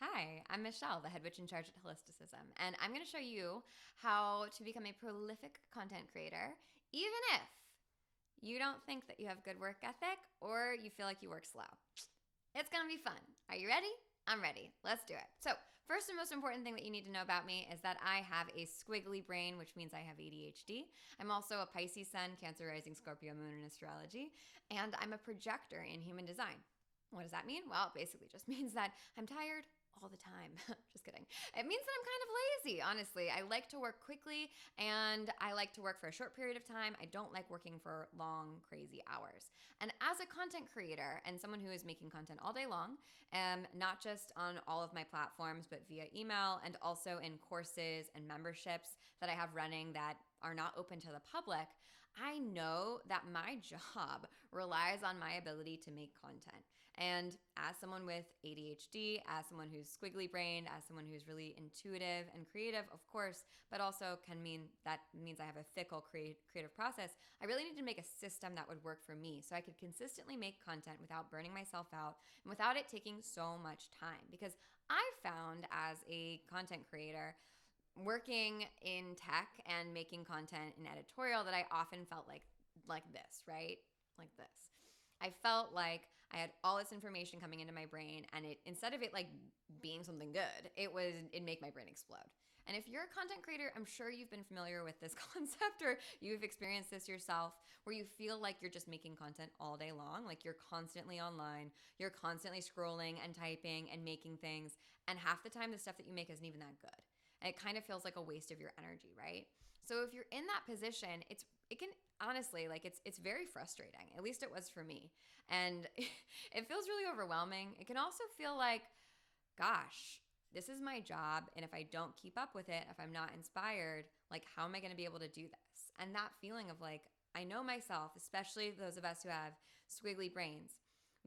Hi, I'm Michelle, the head witch in charge at Holisticism, and I'm going to show you how to become a prolific content creator, even if you don't think that you have good work ethic or you feel like you work slow. It's going to be fun. Are you ready? I'm ready. Let's do it. So, first and most important thing that you need to know about me is that I have a squiggly brain, which means I have ADHD. I'm also a Pisces sun, Cancer rising, Scorpio moon in astrology, and I'm a projector in human design. What does that mean? Well, it basically just means that I'm tired all the time. Just kidding. It means that I'm kind of lazy, honestly. I like to work quickly and I like to work for a short period of time. I don't like working for long, crazy hours. And as a content creator and someone who is making content all day long, not just on all of my platforms, but via email and also in courses and memberships that I have running that are not open to the public, I know that my job relies on my ability to make content. And as someone with ADHD, as someone who's squiggly brained, as someone who's really intuitive and creative, of course, but also means I have a fickle creative process, I really need to make a system that would work for me so I could consistently make content without burning myself out and without it taking so much time. Because I found as a content creator, working in tech and making content in editorial that I often felt like this, right? Like this. I felt like I had all this information coming into my brain and it instead of it like being something good, it'd make my brain explode. And if you're a content creator, I'm sure you've been familiar with this concept or you've experienced this yourself where you feel like you're just making content all day long, like you're constantly online, you're constantly scrolling and typing and making things, and half the time the stuff that you make isn't even that good. And it kind of feels like a waste of your energy, right? So if you're in that position, it can honestly, like it's very frustrating. At least it was for me. And it feels really overwhelming. It can also feel like, gosh, this is my job. And if I don't keep up with it, if I'm not inspired, like how am I going to be able to do this? And that feeling of like, I know myself, especially those of us who have squiggly brains,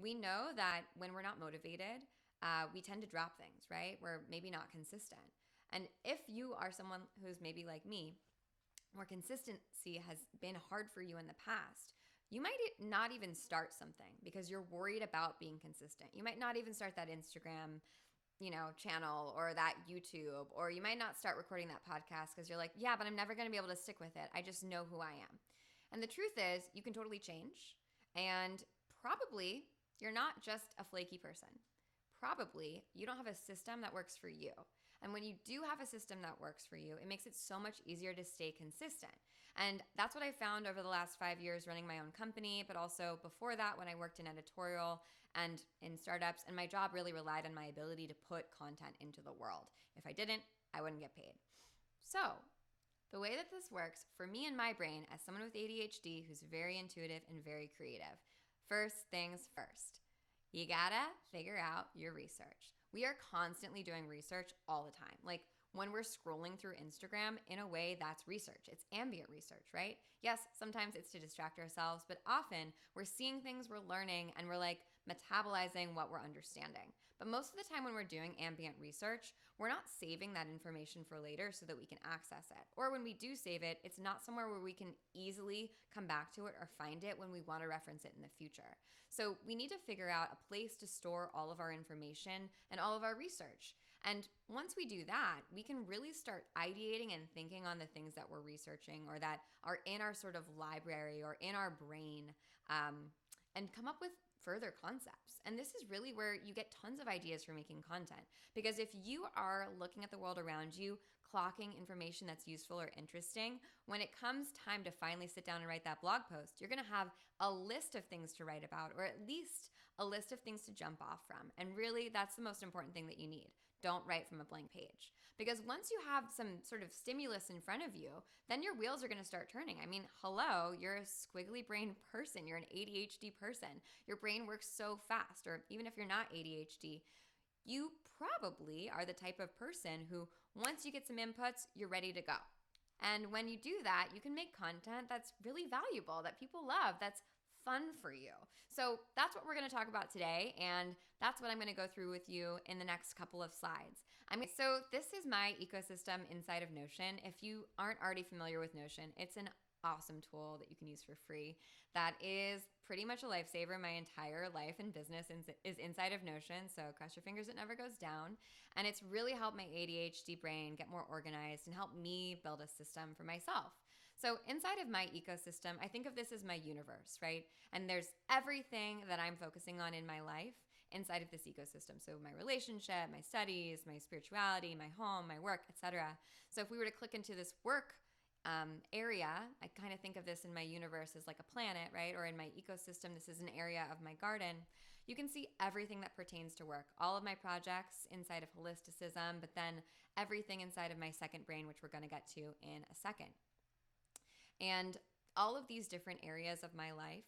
we know that when we're not motivated, we tend to drop things, right? We're maybe not consistent. And if you are someone who's maybe like me, where consistency has been hard for you in the past, you might not even start something because you're worried about being consistent. You might not even start that Instagram, channel or that YouTube, or you might not start recording that podcast because you're like, yeah, but I'm never going to be able to stick with it. I just know who I am. And the truth is, you can totally change. And probably you're not just a flaky person. Probably you don't have a system that works for you. And when you do have a system that works for you, it makes it so much easier to stay consistent. And that's what I found over the last 5 years running my own company, but also before that when I worked in editorial and in startups. And my job really relied on my ability to put content into the world. If I didn't, I wouldn't get paid. So the way that this works for me and my brain as someone with ADHD who's very intuitive and very creative, first things first. You gotta figure out your research. We are constantly doing research all the time. Like when we're scrolling through Instagram, in a way, that's research. It's ambient research, right? Yes, sometimes it's to distract ourselves, but often we're seeing things, we're learning, and we're like metabolizing what we're understanding. But most of the time when we're doing ambient research, we're not saving that information for later so that we can access it. Or when we do save it, it's not somewhere where we can easily come back to it or find it when we want to reference it in the future. So we need to figure out a place to store all of our information and all of our research. And once we do that, we can really start ideating and thinking on the things that we're researching or that are in our sort of library or in our brain, and come up with further concepts. And this is really where you get tons of ideas for making content. Because if you are looking at the world around you, clocking information that's useful or interesting, when it comes time to finally sit down and write that blog post, you're going to have a list of things to write about, or at least a list of things to jump off from. And really, that's the most important thing that you need. Don't write from a blank page. Because once you have some sort of stimulus in front of you, then your wheels are going to start turning. I mean, hello, you're a squiggly brain person. You're an ADHD person. Your brain works so fast. Or even if you're not ADHD, you probably are the type of person who, once you get some inputs, you're ready to go. And when you do that, you can make content that's really valuable, that people love, that's fun for you. So that's what we're going to talk about today, and that's what I'm going to go through with you in the next couple of slides. So this is my ecosystem inside of Notion. If you aren't already familiar with Notion, it's an awesome tool that you can use for free that is pretty much a lifesaver. My entire life and business is inside of Notion, so cross your fingers it never goes down. And it's really helped my ADHD brain get more organized and help me build a system for myself. So inside of my ecosystem, I think of this as my universe, right? And there's everything that I'm focusing on in my life inside of this ecosystem. So my relationship, my studies, my spirituality, my home, my work, etc. So if we were to click into this work area, I kind of think of this in my universe as like a planet, right? Or in my ecosystem, this is an area of my garden. You can see everything that pertains to work, all of my projects inside of holisticism, but then everything inside of my second brain, which we're going to get to in a second. And all of these different areas of my life,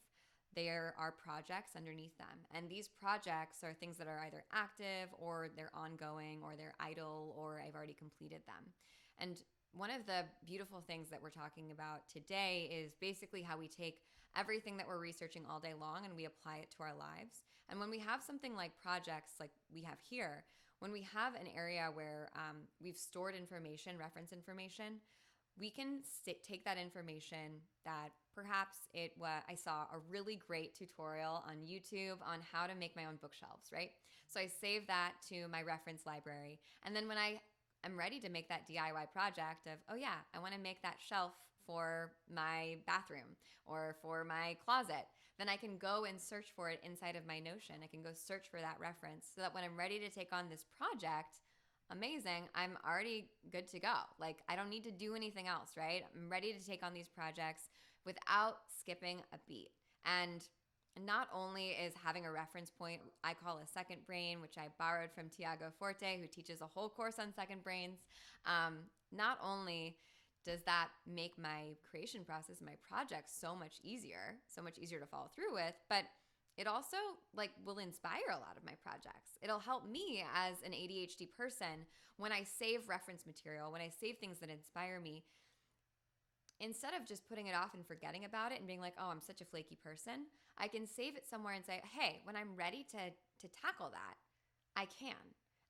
there are projects underneath them. And these projects are things that are either active or they're ongoing or they're idle or I've already completed them. And one of the beautiful things that we're talking about today is basically how we take everything that we're researching all day long and we apply it to our lives. And when we have something like projects like we have here, when we have an area where we've stored information, reference information, we can take that information that perhaps I saw a really great tutorial on YouTube on how to make my own bookshelves, right? So I save that to my reference library. And then when I'm ready to make that DIY project of, oh yeah, I want to make that shelf for my bathroom or for my closet, then I can go and search for it inside of my Notion. I can go search for that reference so that when I'm ready to take on this project, amazing, I'm already good to go. Like I don't need to do anything else, right? I'm ready to take on these projects without skipping a beat. And not only is having a reference point I call a second brain, which I borrowed from Tiago Forte, who teaches a whole course on second brains, not only does that make my creation process, my project so much easier to follow through with, but it also will inspire a lot of my projects. It'll help me as an ADHD person when I save reference material, when I save things that inspire me, instead of just putting it off and forgetting about it and being like, oh, I'm such a flaky person, I can save it somewhere and say, hey, when I'm ready to tackle that, I can.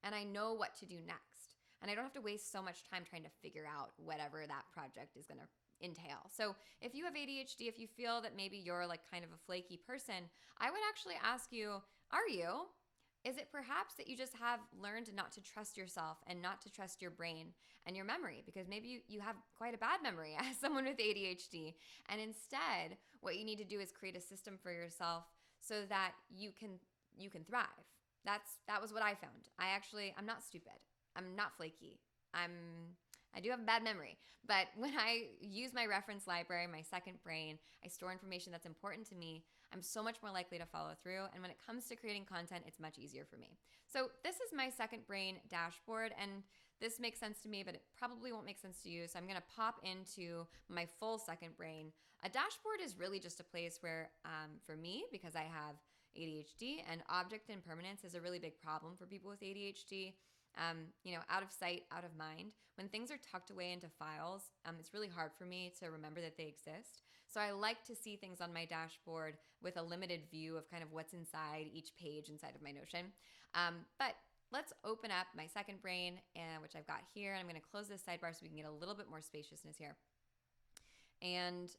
And I know what to do next. And I don't have to waste so much time trying to figure out whatever that project is going to entail. So if you have ADHD, if you feel that maybe you're kind of a flaky person, I would actually ask you, are you? Is it perhaps that you just have learned not to trust yourself and not to trust your brain and your memory? Because maybe you have quite a bad memory as someone with ADHD. And instead, what you need to do is create a system for yourself so that you can thrive. That was what I found. I'm not stupid. I'm not flaky. I do have a bad memory, but when I use my reference library, my second brain, I store information that's important to me, I'm so much more likely to follow through. And when it comes to creating content, it's much easier for me. So this is my second brain dashboard, and this makes sense to me, but it probably won't make sense to you. So I'm going to pop into my full second brain. A dashboard is really just a place where, for me, because I have ADHD and object impermanence is a really big problem for people with ADHD. Out of sight, out of mind. When things are tucked away into files, it's really hard for me to remember that they exist. So I like to see things on my dashboard with a limited view of kind of what's inside each page inside of my Notion. But let's open up my second brain, which I've got here. And I'm going to close this sidebar so we can get a little bit more spaciousness here. And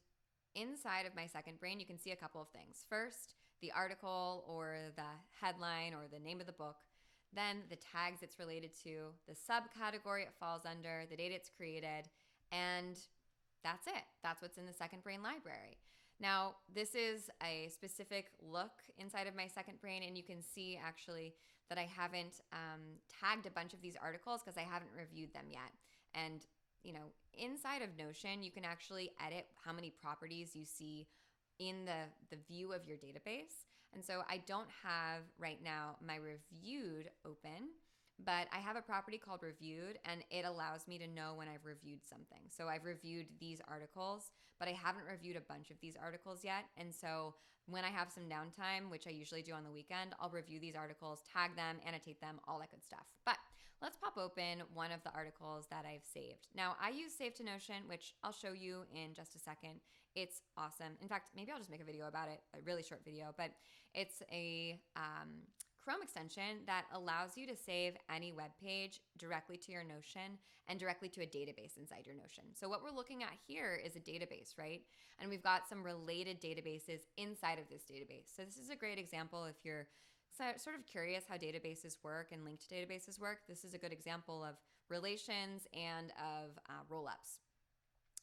inside of my second brain, you can see a couple of things. First, the article or the headline or the name of the book. Then the tags it's related to, the subcategory it falls under, the date it's created, and that's it. That's what's in the second brain library. Now, this is a specific look inside of my second brain, and you can see actually that I haven't tagged a bunch of these articles because I haven't reviewed them yet. And, inside of Notion, you can actually edit how many properties you see in the view of your database. And so I don't have right now my reviewed open, but I have a property called reviewed, and it allows me to know when I've reviewed something. So I've reviewed these articles, but I haven't reviewed a bunch of these articles yet. And so when I have some downtime, which I usually do on the weekend, I'll review these articles, tag them, annotate them, all that good stuff. But let's pop open one of the articles that I've saved. Now, I use Save to Notion, which I'll show you in just a second. It's awesome. In fact, maybe I'll just make a video about it, a really short video, but it's a Chrome extension that allows you to save any web page directly to your Notion and directly to a database inside your Notion. So what we're looking at here is a database, right? And we've got some related databases inside of this database. So this is a great example if you're sort of curious how databases work and linked databases work. This is a good example of relations and of roll-ups.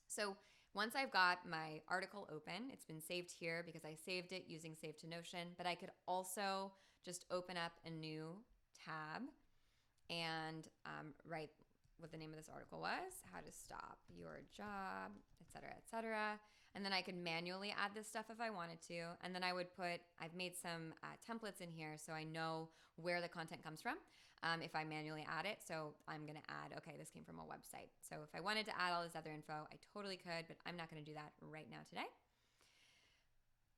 So once I've got my article open, it's been saved here because I saved it using Save to Notion, but I could also just open up a new tab and write what the name of this article was, how to stop your job, etc., etc. And then I could manually add this stuff if I wanted to. And then I would I've made some templates in here so I know where the content comes from if I manually add it. So I'm going to add, okay, this came from a website. So if I wanted to add all this other info, I totally could, but I'm not going to do that right now today.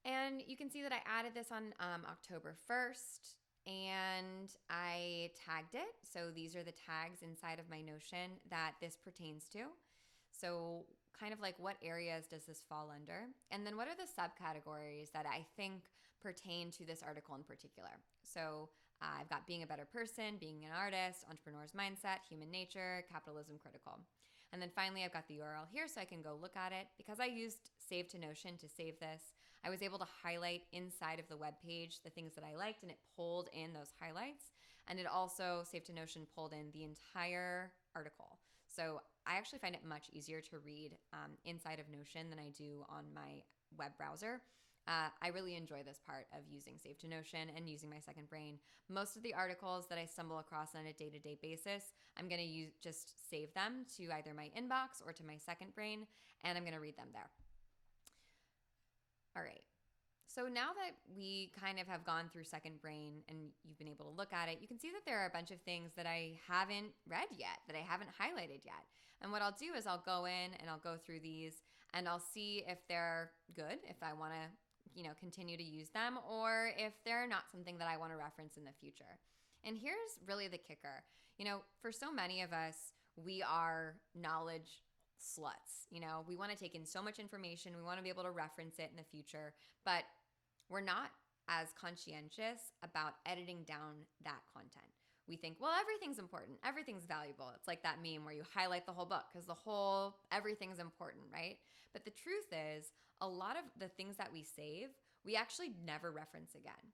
And you can see that I added this on October 1st. And I tagged it. So these are the tags inside of my Notion that this pertains to. So kind of like what areas does this fall under? And then what are the subcategories that I think pertain to this article in particular? So I've got being a better person, being an artist, entrepreneur's mindset, human nature, capitalism critical. And then finally, I've got the URL here so I can go look at it. Because I used Save to Notion to save this, I was able to highlight inside of the web page the things that I liked, and it pulled in those highlights. And it also, Save to Notion, pulled in the entire article. So I actually find it much easier to read inside of Notion than I do on my web browser. I really enjoy this part of using Save to Notion and using my second brain. Most of the articles that I stumble across on a day-to-day basis, I'm going to just save them to either my inbox or to my second brain, and I'm going to read them there. All right. So now that we kind of have gone through second brain and you've been able to look at it, you can see that there are a bunch of things that I haven't read yet, that I haven't highlighted yet. And what I'll do is I'll go in and I'll go through these and I'll see if they're good, if I want to continue to use them, or if they're not something that I want to reference in the future. And here's really the kicker. For so many of us, we are knowledge sluts. We want to take in so much information. We want to be able to reference it in the future, but we're not as conscientious about editing down that content. We think, well, everything's important. Everything's valuable. It's like that meme where you highlight the whole book because everything's important, right? But the truth is, a lot of the things that we save, we actually never reference again.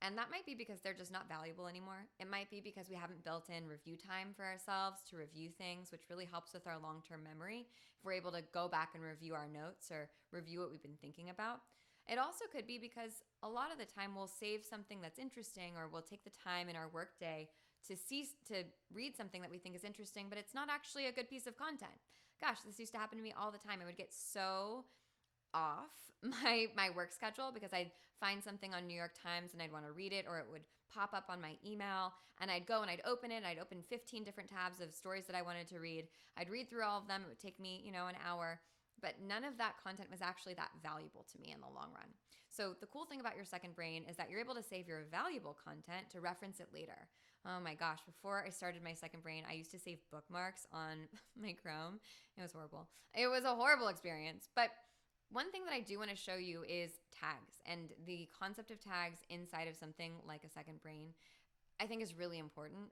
And that might be because they're just not valuable anymore. It might be because we haven't built in review time for ourselves to review things, which really helps with our long-term memory. If we're able to go back and review our notes or review what we've been thinking about. It also could be because a lot of the time we'll save something that's interesting, or we'll take the time in our workday to read something that we think is interesting, but it's not actually a good piece of content. Gosh, this used to happen to me all the time. I would get so off my work schedule because I'd find something on New York Times and I'd want to read it, or it would pop up on my email and I'd go and I'd open it and I'd open 15 different tabs of stories that I wanted to read. I'd read through all of them. It would take me, an hour, but none of that content was actually that valuable to me in the long run. So the cool thing about your second brain is that you're able to save your valuable content to reference it later. Oh my gosh, before I started my second brain, I used to save bookmarks on my Chrome. It was horrible. It was a horrible experience, but one thing that I do want to show you is tags, and the concept of tags inside of something like a second brain I think is really important,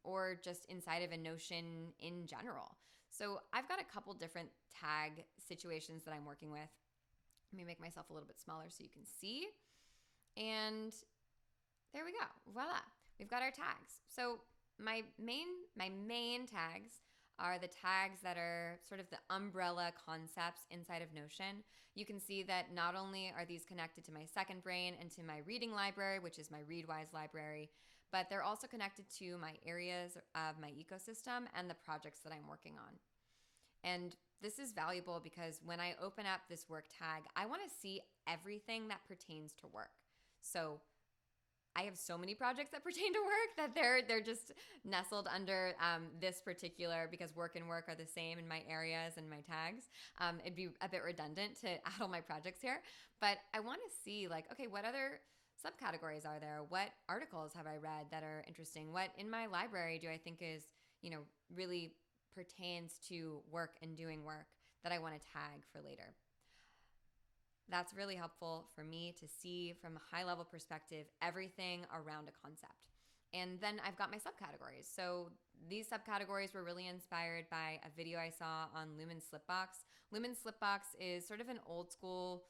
or just inside of a Notion in general. So I've got a couple different tag situations that I'm working with. Let me make myself a little bit smaller so you can see. And there we go. Voila. We've got our tags. So my main tags are the tags that are sort of the umbrella concepts inside of Notion. You can see that not only are these connected to my second brain and to my reading library, which is my ReadWise library, but they're also connected to my areas of my ecosystem and the projects that I'm working on. And this is valuable because when I open up this work tag, I want to see everything that pertains to work. So I have so many projects that pertain to work that they're just nestled under this particular, because work and work are the same in my areas and my tags. It'd be a bit redundant to add all my projects here, but I want to see okay, what other subcategories are there? What articles have I read that are interesting? What in my library do I think is, really pertains to work and doing work that I want to tag for later? That's really helpful for me to see from a high level perspective everything around a concept. And then I've got my subcategories. So these subcategories were really inspired by a video I saw on Luhmann's Slipbox. Luhmann's Slipbox is sort of an old school,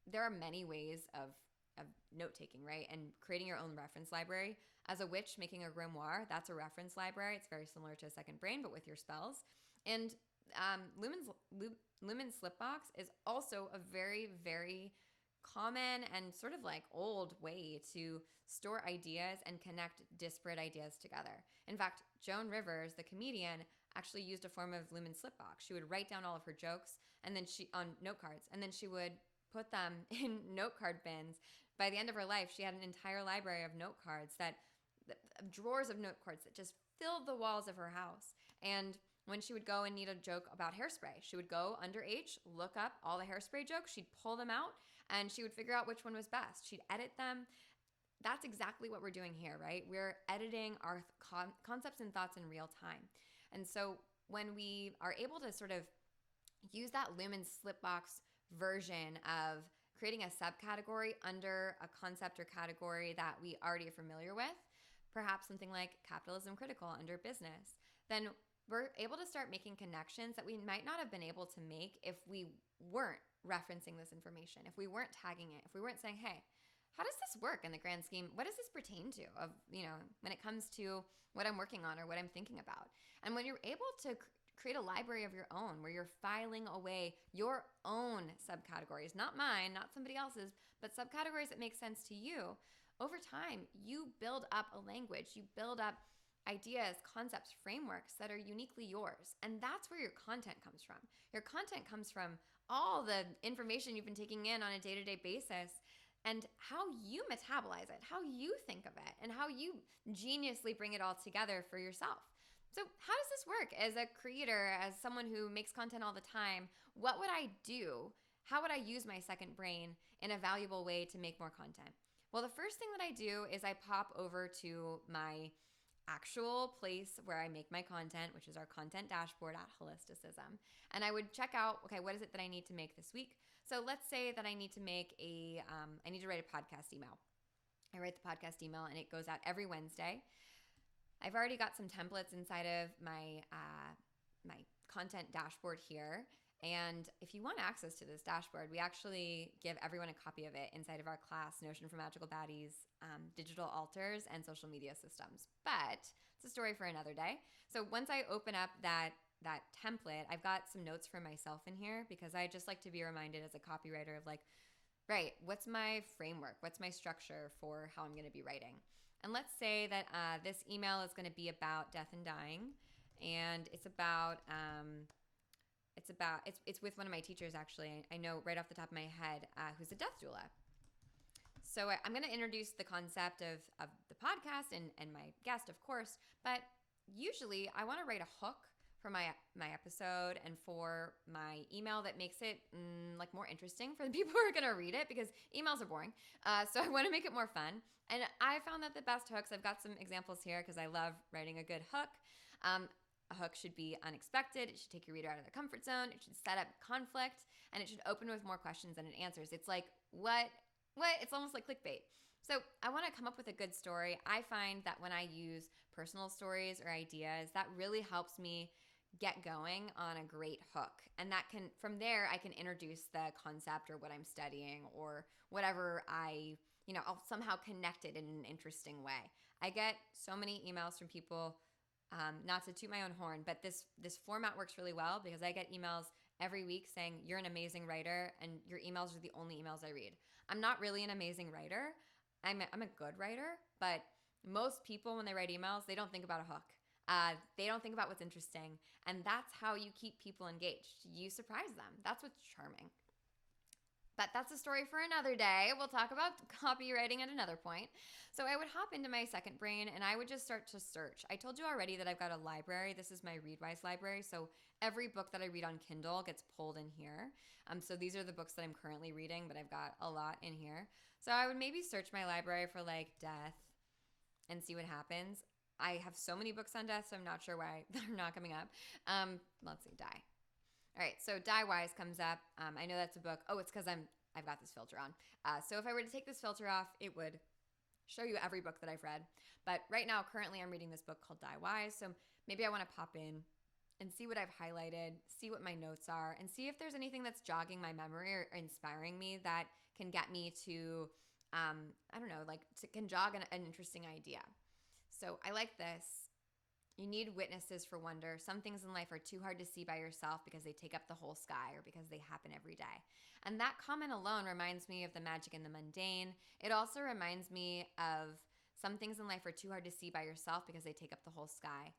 there are many ways of note taking, right? And creating your own reference library. As a witch making a grimoire, that's a reference library. It's very similar to a second brain, but with your spells. And Luhmann's Slipbox is also a very, very common and sort of like old way to store ideas and connect disparate ideas together. In fact, Joan Rivers, the comedian, actually used a form of Luhmann's Slipbox. She would write down all of her jokes and then on note cards, and then she would put them in note card bins. By the end of her life, she had an entire library of note cards drawers of note cards that just filled the walls of her house. And when she would go and need a joke about hairspray, she would go under H, look up all the hairspray jokes, she'd pull them out, and she would figure out which one was best. She'd edit them. That's exactly what we're doing here, right? We're editing our concepts and thoughts in real time. And so when we are able to sort of use that Luhmann's Slipbox version of creating a subcategory under a concept or category that we already are familiar with, perhaps something like capitalism critical under business, then we're able to start making connections that we might not have been able to make if we weren't referencing this information, if we weren't tagging it, if we weren't saying, hey, how does this work in the grand scheme? What does this pertain to when it comes to what I'm working on or what I'm thinking about? And when you're able to create a library of your own where you're filing away your own subcategories, not mine, not somebody else's, but subcategories that make sense to you, over time, you build up a language, you build up ideas, concepts, frameworks that are uniquely yours. And that's where your content comes from. Your content comes from all the information you've been taking in on a day-to-day basis and how you metabolize it, how you think of it, and how you geniusly bring it all together for yourself. So how does this work as a creator, as someone who makes content all the time? What would I do? How would I use my second brain in a valuable way to make more content? Well, the first thing that I do is I pop over to my actual place where I make my content, which is our content dashboard at Holisticism. And I would check out, okay, what is it that I need to make this week? So let's say that I need to make I need to write a podcast email. I write the podcast email and it goes out every Wednesday. I've already got some templates inside of my content dashboard here. And if you want access to this dashboard, we actually give everyone a copy of it inside of our class, Notion for Magical Baddies, Digital Alters, and Social Media Systems. But it's a story for another day. So once I open up that template, I've got some notes for myself in here because I just like to be reminded as a copywriter of like, right, what's my framework? What's my structure for how I'm going to be writing? And let's say that this email is going to be about death and dying, and it's with one of my teachers, actually. I know right off the top of my head who's a death doula. So I'm going to introduce the concept of the podcast and my guest, of course, but usually I want to write a hook for my episode and for my email that makes it like more interesting for the people who are going to read it, because emails are boring. So I want to make it more fun. And I found that the best hooks, I've got some examples here because I love writing a good hook. A hook should be unexpected. It should take your reader out of their comfort zone. It should set up conflict, and it should open with more questions than it answers. It's like, what? It's almost like clickbait. So I want to come up with a good story. I find that when I use personal stories or ideas, that really helps me get going on a great hook. And that can, from there, I can introduce the concept or what I'm studying or whatever I'll somehow connect it in an interesting way. I get so many emails from people, not to toot my own horn, but this format works really well because I get emails every week saying, you're an amazing writer, and your emails are the only emails I read. I'm not really an amazing writer. I'm a good writer, but most people, when they write emails, they don't think about a hook. They don't think about what's interesting, and that's how you keep people engaged. You surprise them. That's what's charming. But that's a story for another day. We'll talk about copywriting at another point. So I would hop into my second brain and I would just start to search. I told you already that I've got a library. This is my Readwise library. So every book that I read on Kindle gets pulled in here. So these are the books that I'm currently reading, but I've got a lot in here. So I would maybe search my library for like death and see what happens. I have so many books on death, so I'm not sure why they're not coming up. Let's see, die. All right, so Die Wise comes up. I know that's a book. Oh, it's because I'm I've got this filter on. So if I were to take this filter off, it would show you every book that I've read. But right now, currently, I'm reading this book called Die Wise. So maybe I want to pop in and see what I've highlighted, see what my notes are, and see if there's anything that's jogging my memory or inspiring me that can get me to, I don't know, like can jog an interesting idea. So I like this. You need witnesses for wonder. Some things in life are too hard to see by yourself because they take up the whole sky or because they happen every day. And that comment alone reminds me of the magic in the mundane. It also reminds me of some things in life are too hard to see by yourself because they take up the whole sky.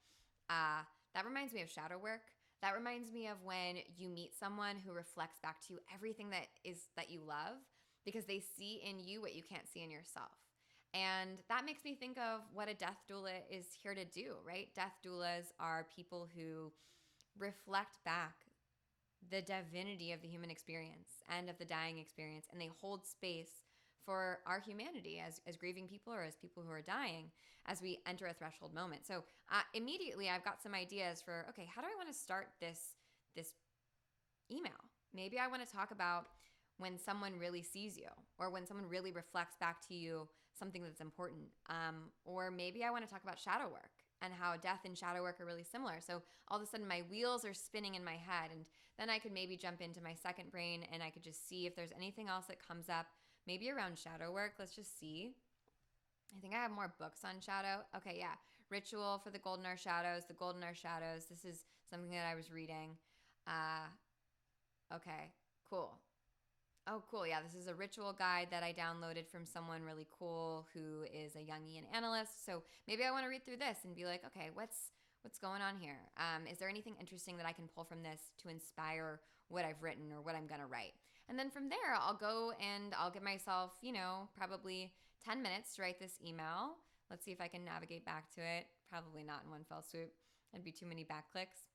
That reminds me of shadow work. That reminds me of when you meet someone who reflects back to you everything that you love because they see in you what you can't see in yourself. And that makes me think of what a death doula is here to do, right? Death doulas are people who reflect back the divinity of the human experience and of the dying experience, and they hold space for our humanity as grieving people or as people who are dying as we enter a threshold moment. So immediately I've got some ideas for, okay, how do I want to start this email? Maybe I want to talk about when someone really sees you or when someone really reflects back to you something that's important. Or maybe I want to talk about shadow work and how death and shadow work are really similar. So all of a sudden my wheels are spinning in my head, and then I could maybe jump into my second brain and I could just see if there's anything else that comes up, maybe around shadow work. Let's just see. I think I have more books on shadow. Okay, yeah. Ritual for the Golden Hour Shadows, the Golden Hour Shadows. This is something that I was reading. Okay, cool. Oh, cool. Yeah, this is a ritual guide that I downloaded from someone really cool who is a Jungian analyst. So maybe I want to read through this and be like, okay, what's going on here? Is there anything interesting that I can pull from this to inspire what I've written or what I'm going to write? And then from there, I'll go and I'll give myself, probably 10 minutes to write this email. Let's see if I can navigate back to it. Probably not in one fell swoop. That'd be too many backclicks.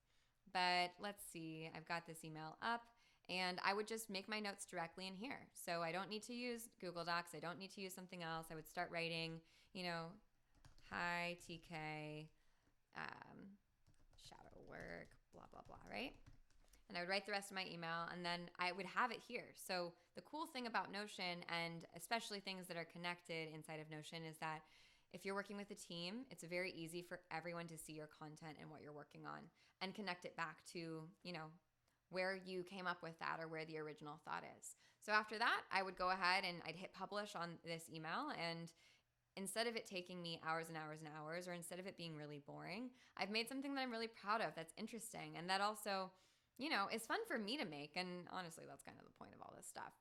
But let's see. I've got this email up. And I would just make my notes directly in here. So I don't need to use Google Docs. I don't need to use something else. I would start writing, hi, TK, shadow work, blah, blah, blah, right? And I would write the rest of my email, and then I would have it here. So the cool thing about Notion, and especially things that are connected inside of Notion, is that if you're working with a team, it's very easy for everyone to see your content and what you're working on and connect it back to, where you came up with that or where the original thought is. So after that, I would go ahead and I'd hit publish on this email, and instead of it taking me hours and hours and hours, or instead of it being really boring, I've made something that I'm really proud of, that's interesting, and that also, is fun for me to make. And honestly, that's kind of the point of all this stuff.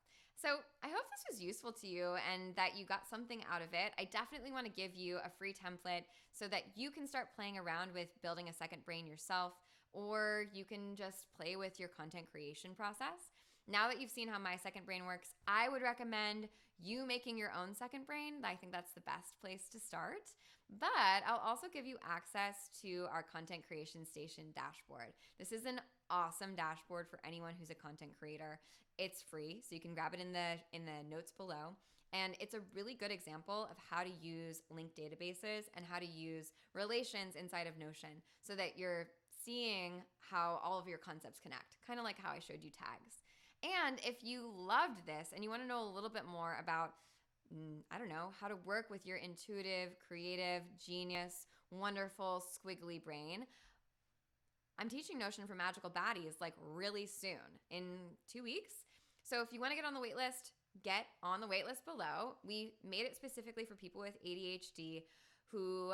So I hope this was useful to you and that you got something out of it. I definitely want to give you a free template so that you can start playing around with building a second brain yourself, or you can just play with your content creation process. Now that you've seen how my second brain works, I would recommend you making your own second brain. I think that's the best place to start. But I'll also give you access to our content creation station dashboard. This is an awesome dashboard for anyone who's a content creator. It's free, so you can grab it in the notes below. And it's a really good example of how to use linked databases and how to use relations inside of Notion so that you're seeing how all of your concepts connect, kind of like how I showed you tags. And if you loved this and you want to know a little bit more about, how to work with your intuitive, creative, genius, wonderful, squiggly brain, I'm teaching Notion for Magical Baddies like really soon, in 2 weeks. So if you want to get on the wait list, get on the wait list below. We made it specifically for people with ADHD who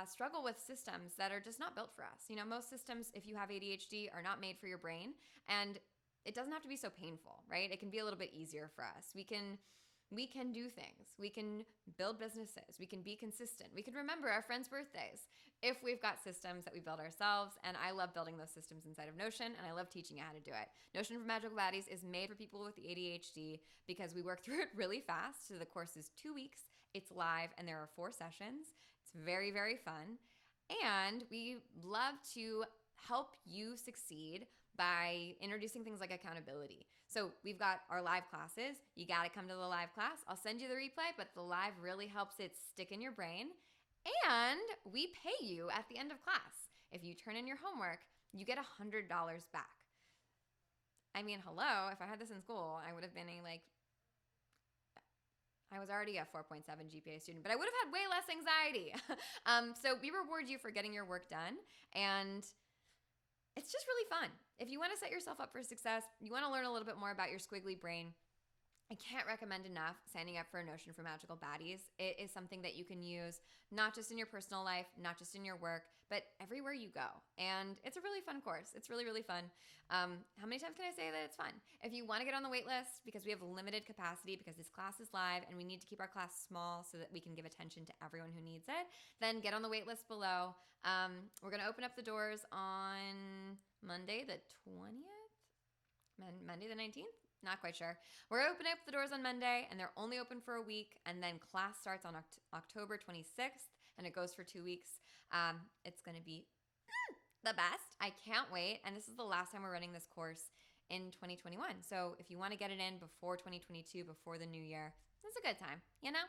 struggle with systems that are just not built for us. Most systems, if you have ADHD, are not made for your brain, and it doesn't have to be so painful, right? It can be a little bit easier for us. We can do things. We can build businesses. We can be consistent. We can remember our friends' birthdays if we've got systems that we build ourselves. And I love building those systems inside of Notion, and I love teaching you how to do it. Notion for Magical Baddies is made for people with ADHD because we work through it really fast. So the course is 2 weeks. It's live, and there are 4 sessions. It's very, very fun. And we love to help you succeed by introducing things like accountability. So we've got our live classes. You got to come to the live class. I'll send you the replay, but the live really helps it stick in your brain. And we pay you at the end of class. If you turn in your homework, you get $100 back. I mean, hello, if I had this in school, I would have been a I was already a 4.7 GPA student, but I would have had way less anxiety. So we reward you for getting your work done, and it's just really fun. If you want to set yourself up for success, you want to learn a little bit more about your squiggly brain, I can't recommend enough signing up for Notion for Magical Baddies. It is something that you can use not just in your personal life, not just in your work, but everywhere you go. And it's a really fun course. It's really, really fun. How many times can I say that it's fun? If you want to get on the wait list, because we have limited capacity, because this class is live and we need to keep our class small so that we can give attention to everyone who needs it, then get on the wait list below. We're going to open up the doors on Monday the 20th? Monday the 19th? Not quite sure. We're opening up the doors on Monday, and they're only open for a week, and then class starts on October 26th, and it goes for 2 weeks. It's going to be the best. I can't wait, and this is the last time we're running this course in 2021. So if you want to get it in before 2022, before the new year, it's a good time, you know?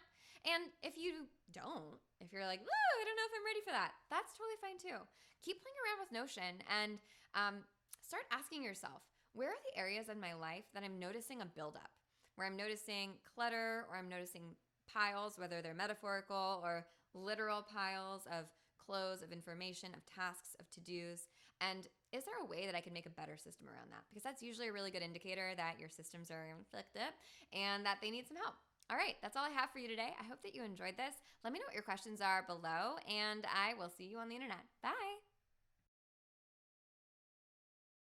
And if you don't, if you're like, I don't know if I'm ready for that, that's totally fine too. Keep playing around with Notion and start asking yourself, where are the areas in my life that I'm noticing a buildup, where I'm noticing clutter or I'm noticing piles, whether they're metaphorical or literal piles of clothes, of information, of tasks, of to-dos? And is there a way that I can make a better system around that? Because that's usually a really good indicator that your systems are fucked up and that they need some help. All right, that's all I have for you today. I hope that you enjoyed this. Let me know what your questions are below, and I will see you on the internet. Bye.